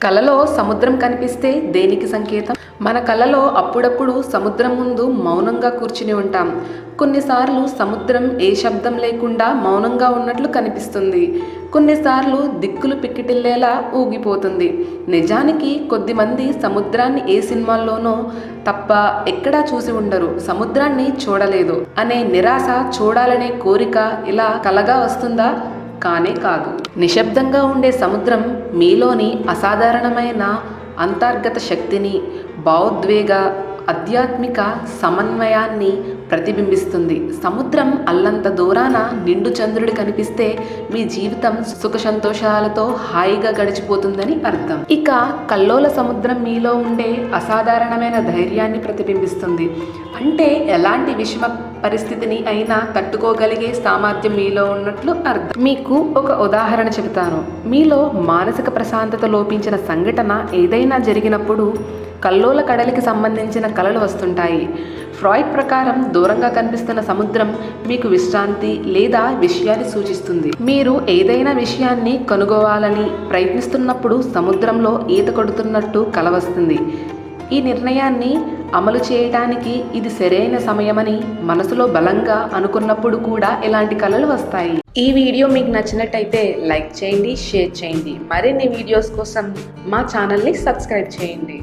కలలో సముద్రం కనిపిస్తే దేనికి సంకేతం? మన కలలో అప్పుడప్పుడు సముద్రం ముందు మౌనంగా కూర్చుని ఉంటాం. కొన్నిసార్లు సముద్రం ఏ శబ్దం లేకుండా మౌనంగా ఉన్నట్లు కనిపిస్తుంది. కొన్నిసార్లు దిక్కులు పిక్కిటిల్లేలా ఊగిపోతుంది. నిజానికి కొద్దిమంది సముద్రాన్ని ఏ సినిమాల్లోనో తప్ప ఎక్కడా చూసి ఉండరు. సముద్రాన్ని చూడలేదు అనే నిరాశ, చూడాలనే కోరిక ఇలా కలగా వస్తుందా? కానే కాదు. నిశ్శబ్దంగా ఉండే సముద్రం మీలోని అసాధారణమైన అంతర్గత శక్తిని, భావోద్వేగ, ఆధ్యాత్మిక సమన్వయాన్ని ప్రతిబింబిస్తుంది. సముద్రం అల్లంత దూరాన నిండు చంద్రుడు కనిపిస్తే మీ జీవితం సుఖ సంతోషాలతో హాయిగా గడిచిపోతుందని అర్థం. ఇక కల్లోల సముద్రం మీలో ఉండే అసాధారణమైన ధైర్యాన్ని ప్రతిబింబిస్తుంది. అంటే ఎలాంటి విషమ పరిస్థితిని అయినా తట్టుకోగలిగే సామర్థ్యం మీలో ఉన్నట్లు అర్థం. మీకు ఒక ఉదాహరణ చెబుతాను. మీలో మానసిక ప్రశాంతత లోపించిన సంఘటన ఏదైనా జరిగినప్పుడు కల్లోల కడలికి సంబంధించిన కలలు వస్తుంటాయి. ఫ్రాయిడ్ ప్రకారం దూరంగా కనిపిస్తున్న సముద్రం మీకు విశ్రాంతి లేదా విషయాన్ని సూచిస్తుంది. మీరు ఏదైనా విషయాన్ని కనుగోవాలని ప్రయత్నిస్తున్నప్పుడు సముద్రంలో ఈత కొడుతున్నట్టు కల వస్తుంది. ఈ నిర్ణయాన్ని అమలు చేయడానికి ఇది సరైన సమయమని మనసులో బలంగా అనుకున్నప్పుడు కూడా ఇలాంటి కలలు వస్తాయి. ఈ వీడియో మీకు నచ్చినట్టయితే లైక్ చేయండి, షేర్ చేయండి. మరిన్ని వీడియోస్ కోసం మా ఛానల్ని సబ్స్క్రైబ్ చేయండి.